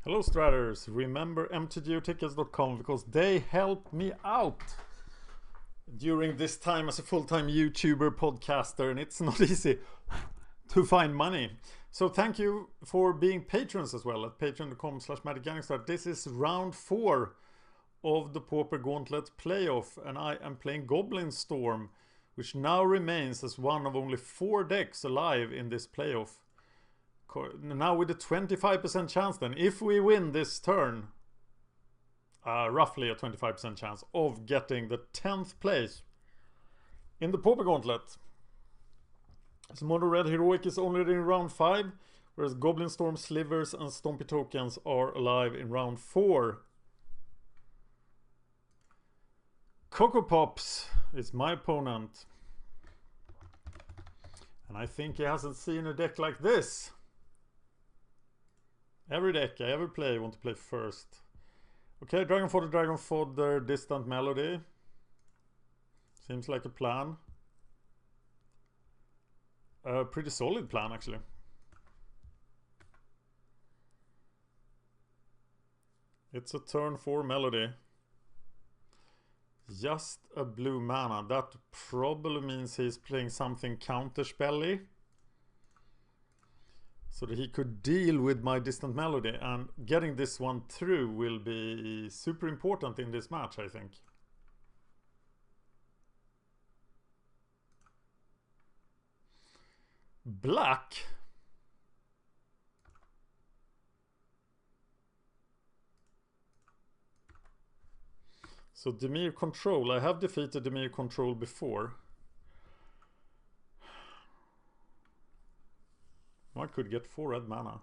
Hello Stratters, remember mtgotickets.com because they helped me out during this time as a full-time YouTuber podcaster, and it's not easy to find money. So thank you for being patrons as well at patreon.com/magicgangster. This is round 4 of the Pauper Gauntlet playoff, and I am playing Goblin Storm, which now remains as one of only 4 decks alive in this playoff. Now with a 25% chance then, if we win this turn, roughly a 25% chance of getting the 10th place in the Pauper Gauntlet. So Mono Red Heroic is already in round 5, whereas Goblin Storm, Slivers and Stompy Tokens are alive in round 4. Coco Pops is my opponent, and I think he hasn't seen a deck like this. Every deck I ever play, I want to play first. Okay, Dragon Fodder, Distant Melody. Seems like a plan. A pretty solid plan, actually. It's a turn 4 melody. Just a blue mana. That probably means he's playing something counterspelly, so that he could deal with my Distant Melody, and getting this one through will be super important in this match, I think. Black. So Dimir Control. I have defeated Dimir Control before. I could get 4 red mana.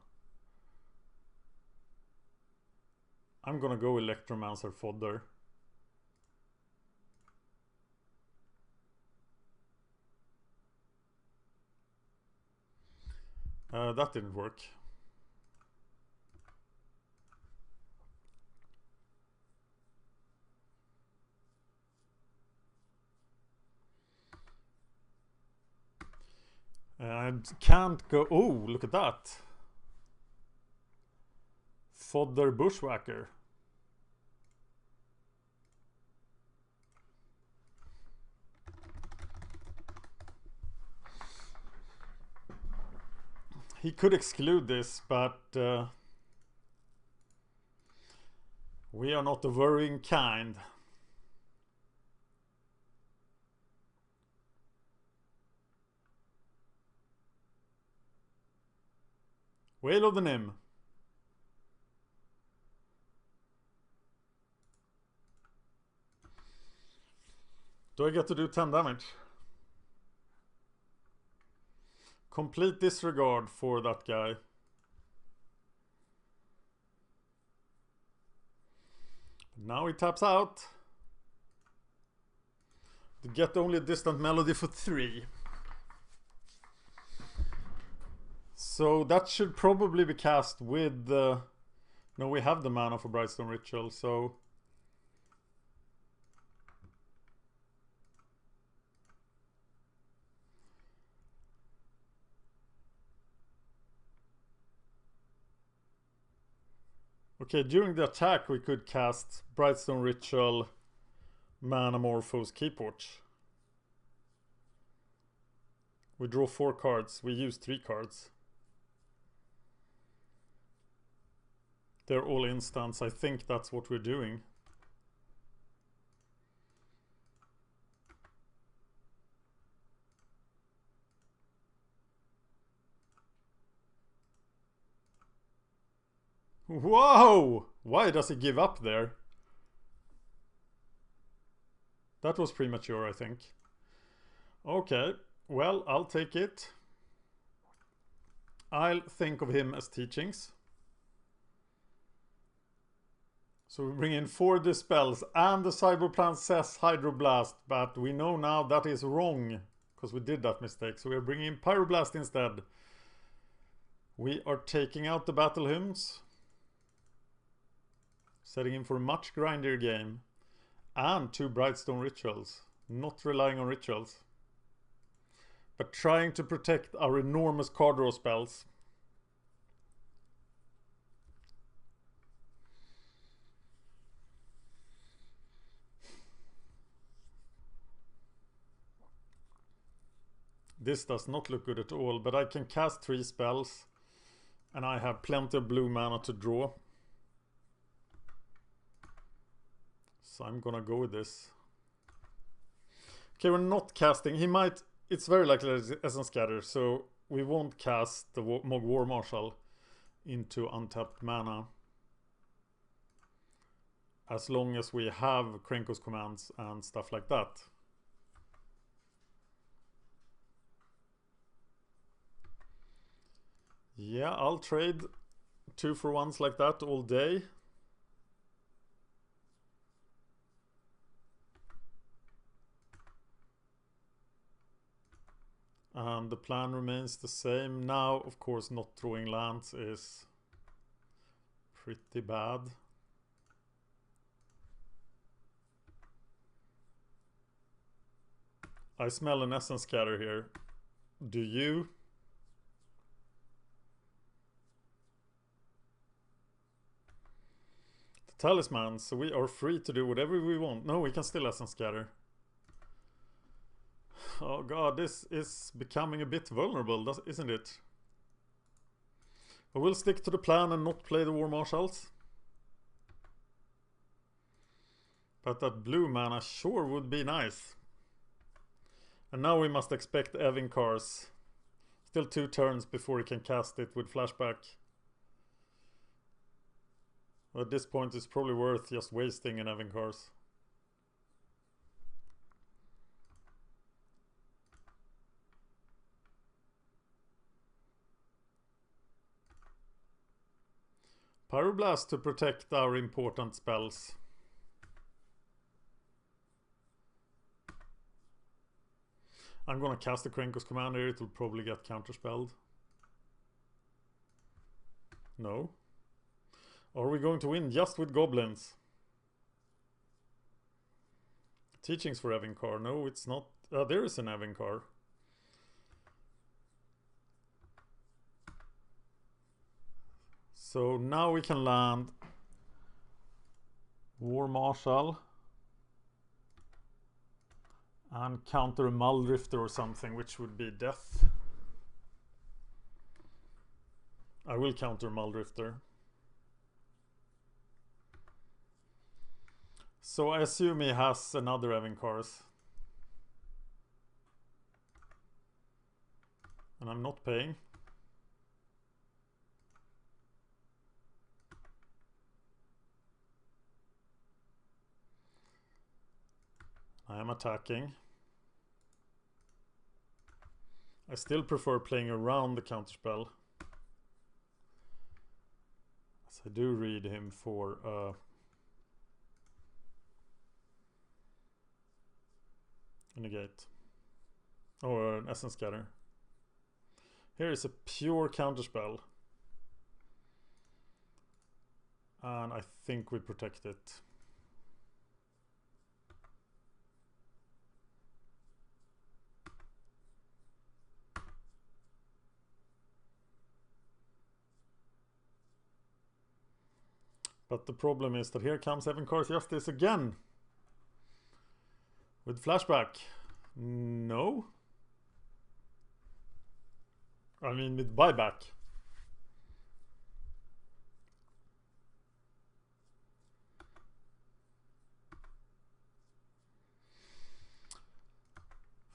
I'm gonna go Electromancer Fodder. That didn't work. I can't go... Oh, look at that. Fodder Bushwhacker. He could exclude this, but we are not the worrying kind. Whale of the Nim. Do I get to do 10 damage? Complete disregard for that guy. Now he taps out to get only a Distant Melody for 3. So that should probably be cast with the... No, we have the mana for Brightstone Ritual, so... Okay, during the attack we could cast Brightstone Ritual, Manamorphose, Keyforge. We draw 4 cards, we use 3 cards. They're all instants, I think that's what we're doing. Whoa! Why does he give up there? That was premature, I think. Okay, well, I'll take it. I'll think of him as teachings. So we bring in 4 dispels, and the sideboard plan says Hydroblast, but we know now that is wrong, because we did that mistake. So we're bringing in Pyroblast instead. We are taking out the Battle Hymns, setting in for a much grindier game, and 2 Brightstone Rituals. Not relying on rituals, but trying to protect our enormous card draw spells. This does not look good at all, but I can cast 3 spells. And I have plenty of blue mana to draw. So I'm gonna go with this. Okay, we're not casting. He might... It's very likely that it's Essence Scatter, so we won't cast the Mog War Marshal into untapped mana. As long as we have Krenko's commands and stuff like that. Yeah, I'll trade 2-for-1s like that all day. And the plan remains the same. Now, of course, not drawing lands is pretty bad. I smell an Essence Scatter here. Do you? The Talisman, so we are free to do whatever we want. No, we can still Essence Scatter. Oh god, this is becoming a bit vulnerable, isn't it? But we'll stick to the plan and not play the War Marshals. But that blue mana sure would be nice. And now we must expect Evincars. Still 2 turns before he can cast it with flashback. At this point it's probably worth just wasting an Evincars. Pyroblast to protect our important spells. I'm gonna cast the Krenko's command here, it will probably get counterspelled. No. Are we going to win just with goblins? Teachings for Evinkar. No, it's not. There is an Evinkar. So now we can land War Marshal and counter a Muldrifter or something, which would be death. I will counter Muldrifter. So I assume he has another Evincars. And I'm not paying. I am attacking. I still prefer playing around the counterspell. As I do read him for a negate. Or an Essence Scatter. Here is a pure counterspell. And I think we protect it. But the problem is that here comes Evincars Justice again. With flashback. No. I mean with buyback.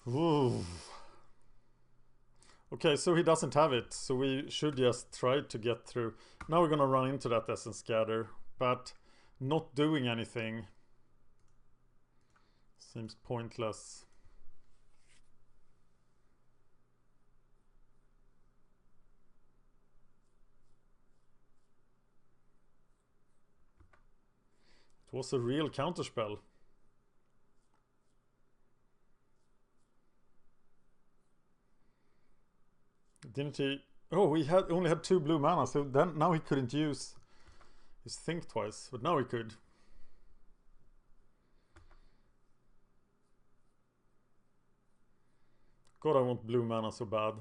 Ooh. Okay, so he doesn't have it. So we should just try to get through. Now we're gonna run into that Essence Scatter. But not doing anything seems pointless. It was a real counterspell. Didn't he? Oh, he only had 2 blue mana, so then now he couldn't use his think twice, but now he could. God, I want blue mana so bad.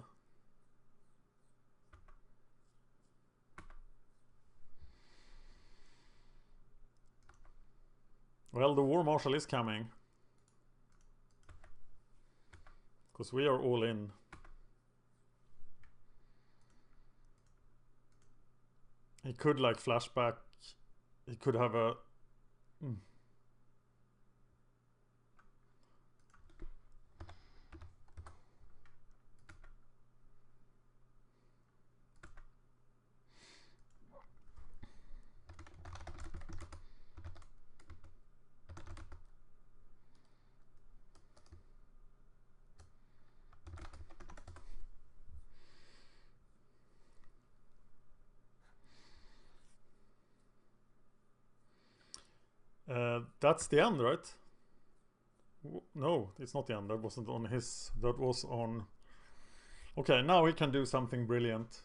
Well, the War Marshal is coming. Because we are all in. He could like flashback. He could have a... That's the end, right? No, it's not the end. That wasn't on his. That was on... Okay, now we can do something brilliant.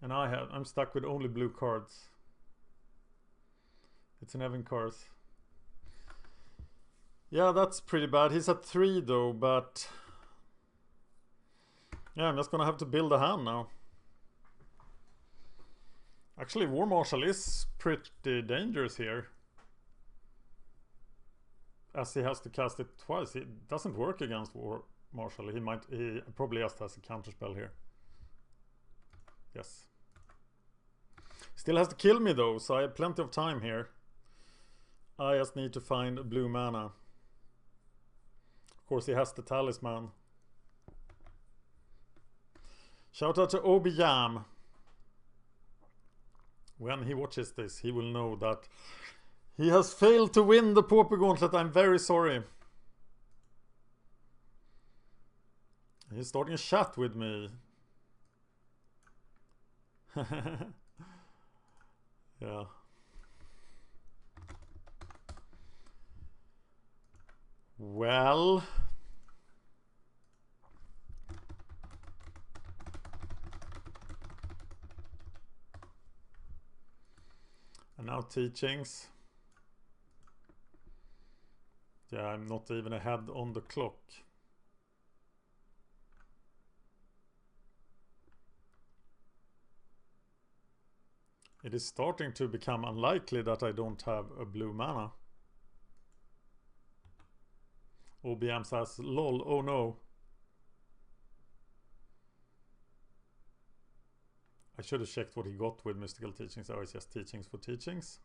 And I'm stuck with only blue cards. It's an Evan Cars. Yeah, that's pretty bad. He's at 3 though, but... Yeah, I'm just gonna have to build a hand now. Actually, War Marshal is pretty dangerous here. As he has to cast it twice. It doesn't work against War Marshal. He probably just has a counterspell here. Yes. Still has to kill me though, so I have plenty of time here. I just need to find a blue mana. Of course, he has the talisman. Shout out to Obi Yam. When he watches this, he will know that he has failed to win the Pauper Gauntlet. I'm very sorry. He's starting a chat with me. Yeah. Well... And now teachings. Yeah, I'm not even ahead on the clock. It is starting to become unlikely that I don't have a blue mana. OBM says, lol, oh no. I should have checked what he got with mystical teachings. Oh, it's just teachings for teachings.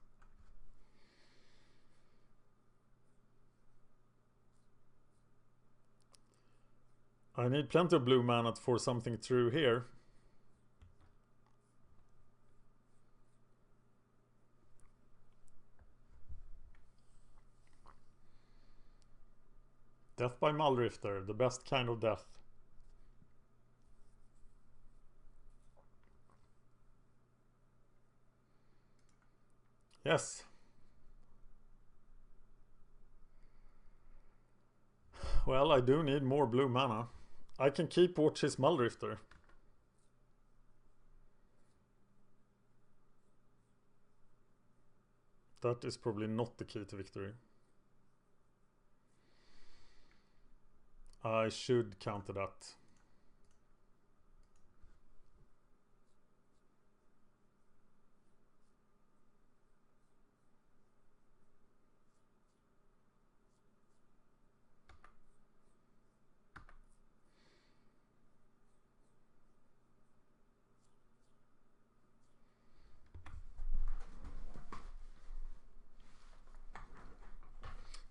I need plenty of blue mana for something through here. Death by Muldrifter, the best kind of death. Yes. Well, I do need more blue mana. I can keep watch his Muldrifter. That is probably not the key to victory. I should counter that.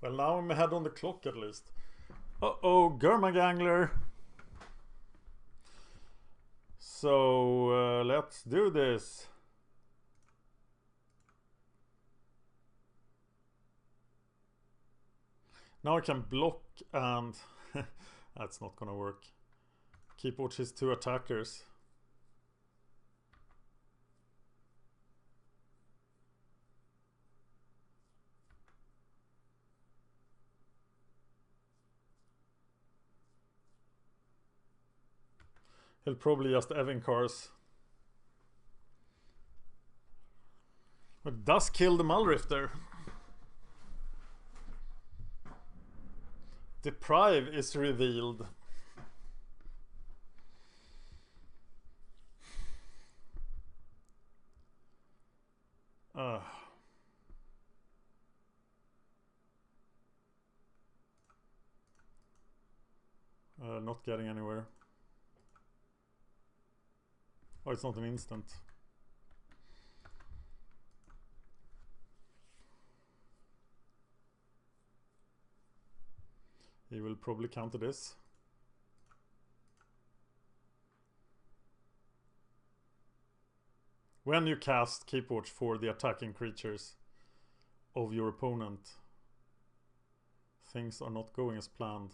Well, now I'm ahead on the clock at least. Uh-oh, Gurmagangler. So, let's do this. Now I can block and... That's not gonna work. Keep watch his 2 attackers. He'll probably just Evan Cars. But does kill the Muldrifter. Deprive is revealed. Not getting anywhere. Oh, it's not an instant. He will probably counter this. When you cast, keep watch for the attacking creatures of your opponent. Things are not going as planned.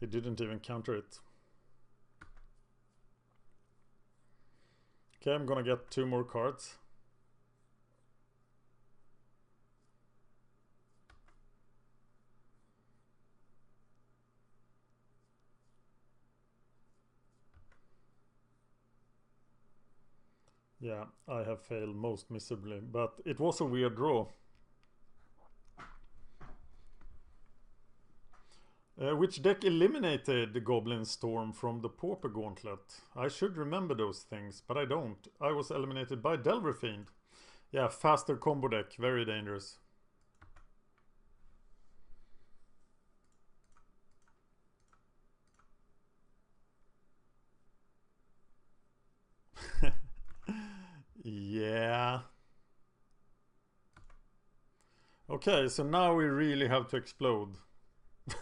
He didn't even counter it. Okay, I'm gonna get 2 more cards. Yeah, I have failed most miserably, but it was a weird draw. Which deck eliminated the Goblin Storm from the Pauper Gauntlet? I should remember those things, but I don't. I was eliminated by Delver Fiend. Yeah, faster combo deck, very dangerous. Yeah. Okay, so now we really have to explode.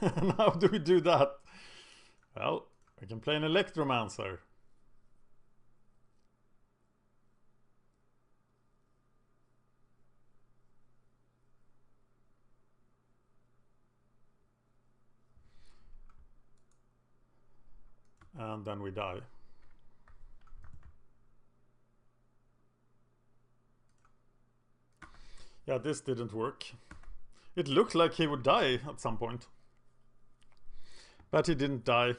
And how do we do that? Well, we can play an Electromancer. And then we die. Yeah, this didn't work. It looked like he would die at some point. But he didn't die.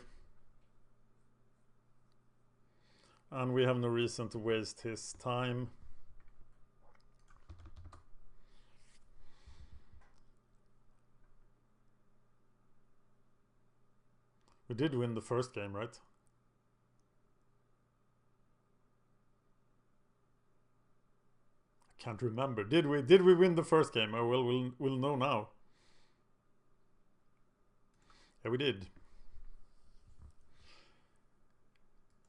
And we have no reason to waste his time. We did win the first game, right? I can't remember. Did we win the first game? Oh, well, we'll know now. Yeah, we did.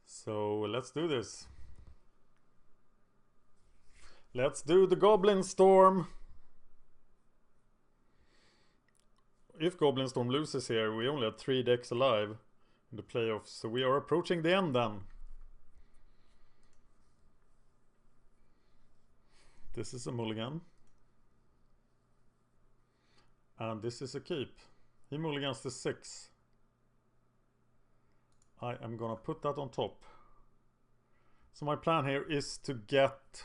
So let's do this. Let's do the Goblin Storm. If Goblin Storm loses here, we only have 3 decks alive in the playoffs, so we are approaching the end then. This is a mulligan. And this is a keep. He mulligans the 6. I am gonna put that on top. So my plan here is to get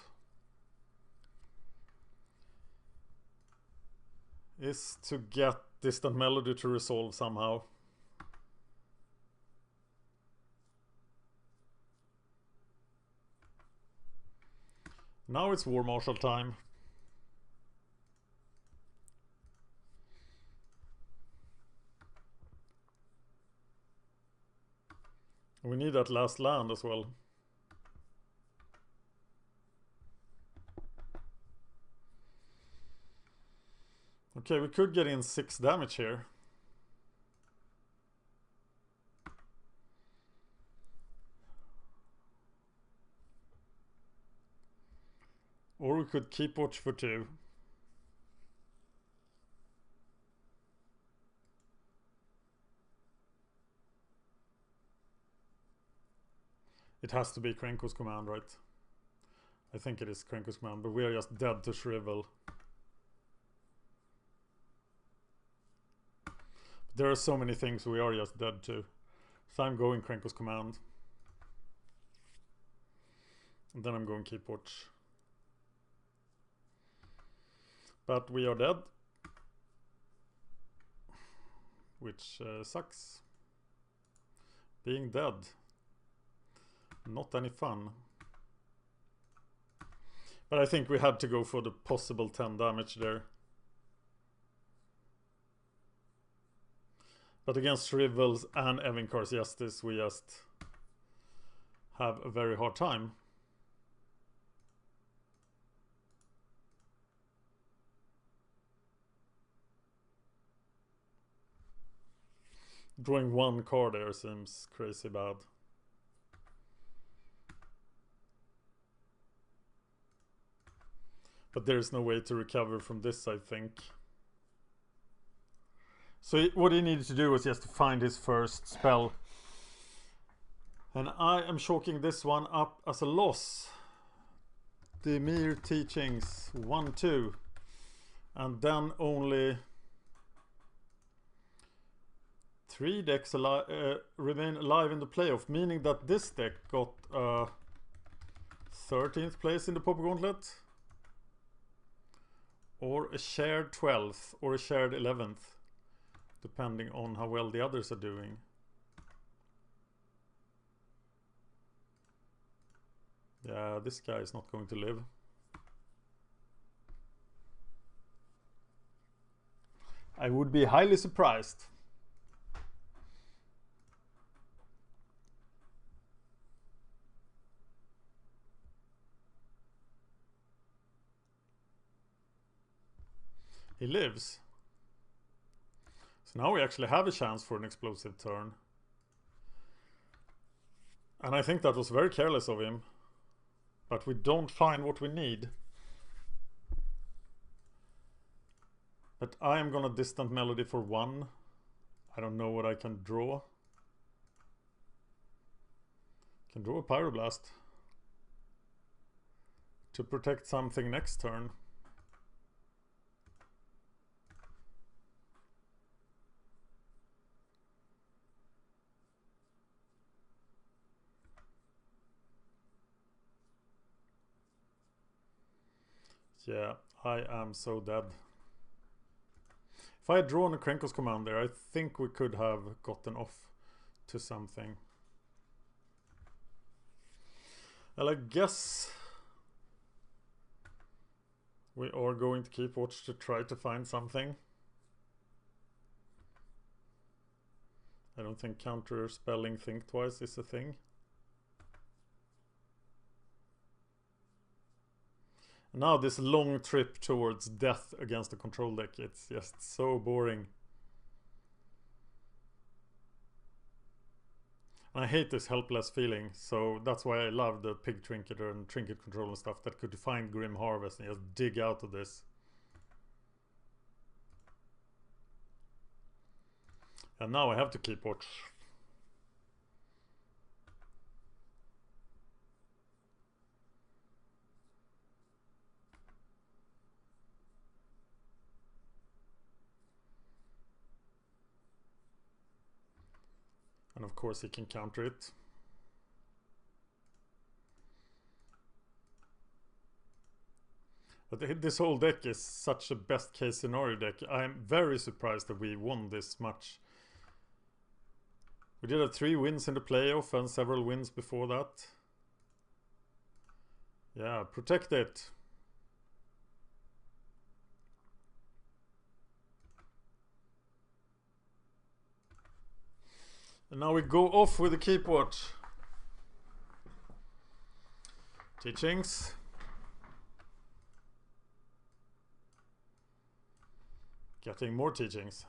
Distant Melody to resolve somehow. Now it's War Marshal time. We need that last land as well. Okay, we could get in 6 damage here. Or we could keep watch for 2. It has to be Krenko's command, right? I think it is Krenko's command, but we are just dead to Shrivel. There are so many things we are just dead to. So I'm going Krenko's command. And then I'm going keep watch. But we are dead. Which sucks. Being dead. Not any fun. But I think we had to go for the possible 10 damage there. But against Shrivels and Evincar's Justice, we just have a very hard time. Drawing 1 card there seems crazy bad. But there's no way to recover from this, I think. So what he needed to do was just to find his first spell. And I am chalking this one up as a loss. Dimir Teachings 1-2. And then only 3 decks remain alive in the playoff, meaning that this deck got 13th place in the Pauper Gauntlet, or a shared 12th, or a shared 11th, depending on how well the others are doing. Yeah, this guy is not going to live. I would be highly surprised. He lives. So now we actually have a chance for an explosive turn. And I think that was very careless of him. But we don't find what we need. But I am gonna distant melody for 1. I don't know what I can draw. Can draw a pyroblast to protect something next turn. Yeah, I am so dead. If I had drawn a Krenko's Commander, I think we could have gotten off to something. Well, I guess we are going to keep watch to try to find something. I don't think counter spelling think twice is a thing. Now this long trip towards death against the control deck, it's just so boring. And I hate this helpless feeling, so that's why I love the Pig Trinketer and Trinket Control and stuff that could find Grim Harvest and just dig out of this. And now I have to keep watch. And of course he can counter it. But this whole deck is such a best case scenario deck. I'm very surprised that we won this much. We did have 3 wins in the playoff and several wins before that. Yeah, protect it. And now we go off with the keep watch. Teachings. Getting more teachings.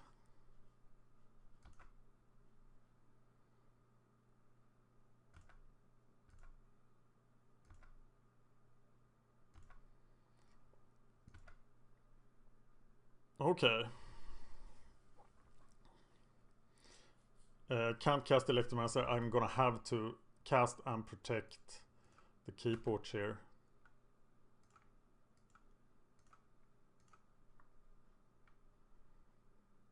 Okay. Can't cast Electromancer. I'm gonna have to cast and protect the keyboard here.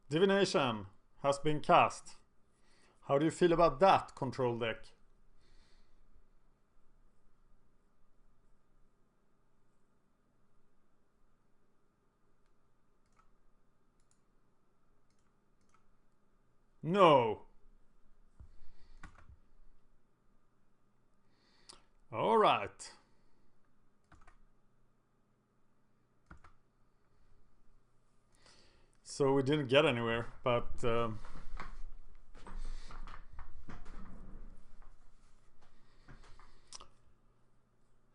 Divination has been cast. How do you feel about that, control deck? No. All right. So we didn't get anywhere, but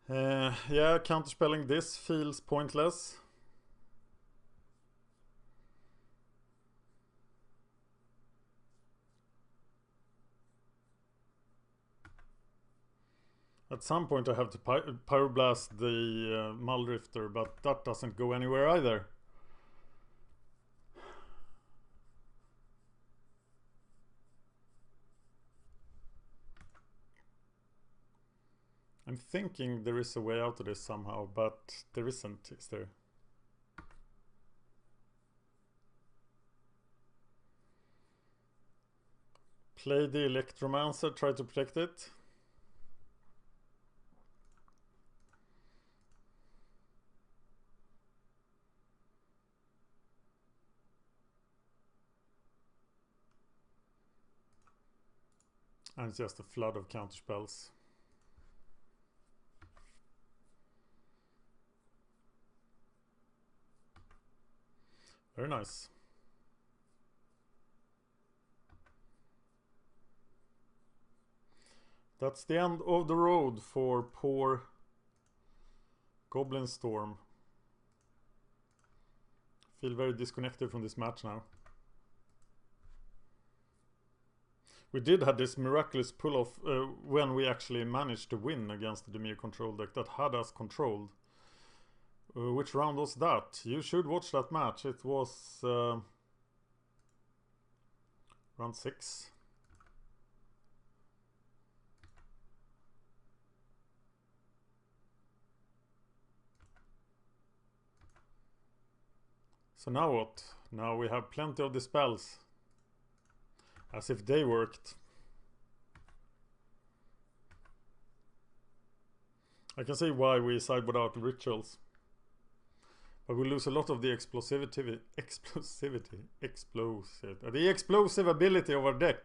yeah, counterspelling this feels pointless. At some point I have to pyroblast the Muldrifter, but that doesn't go anywhere either. I'm thinking there is a way out of this somehow, but there isn't, is there? Play the Electromancer, try to protect it. And it's just a flood of counterspells. Very nice. That's the end of the road for poor Goblin Storm. Feel very disconnected from this match now. We did have this miraculous pull-off when we actually managed to win against the Dimir control deck that had us controlled. Which round was that? You should watch that match. It was round 6. So now what? Now we have plenty of the spells. As if they worked. I can see why we sideboard out rituals. But we lose a lot of the explosive ability of our deck.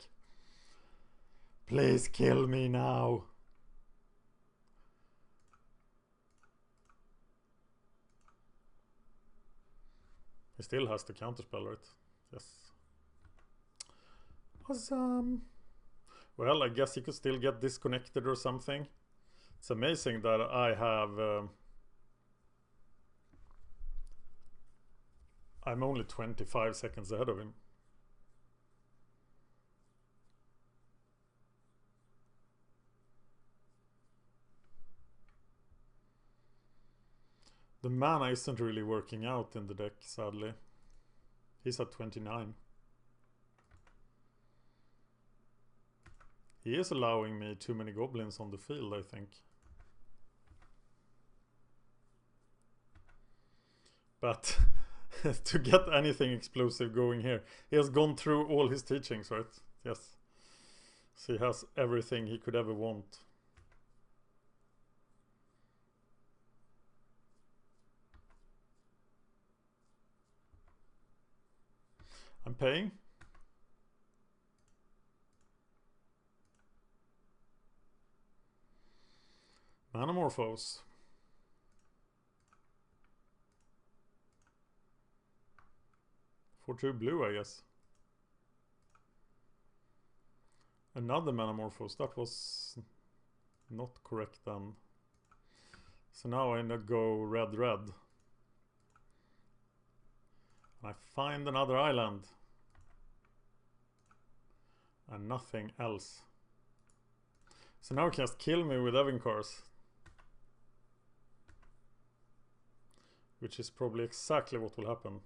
Please kill me now. He still has the counterspell, right? Yes. Awesome. Well, I guess he could still get disconnected or something. It's amazing that I have... I'm only 25 seconds ahead of him. The mana isn't really working out in the deck, sadly. He's at 29. He is allowing me too many goblins on the field, I think. But to get anything explosive going here, he has gone through all his teachings, right? Yes. So he has everything he could ever want. I'm paying. Manamorphose. For 2 blue, I guess. Another Manamorphose. That was not correct then. So now I go red. I find another island. And nothing else. So now he can just kill me with Evincars. Which is probably exactly what will happen.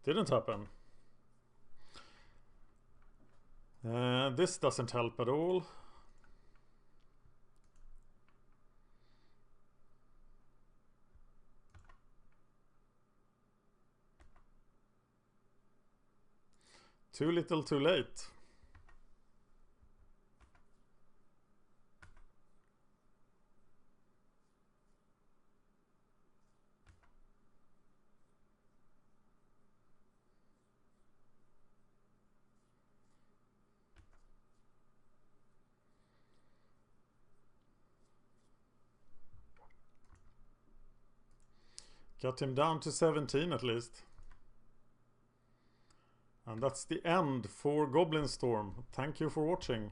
Didn't happen. This doesn't help at all. Too little, too late. Got him down to 17 at least. And that's the end for Goblin Storm. Thank you for watching.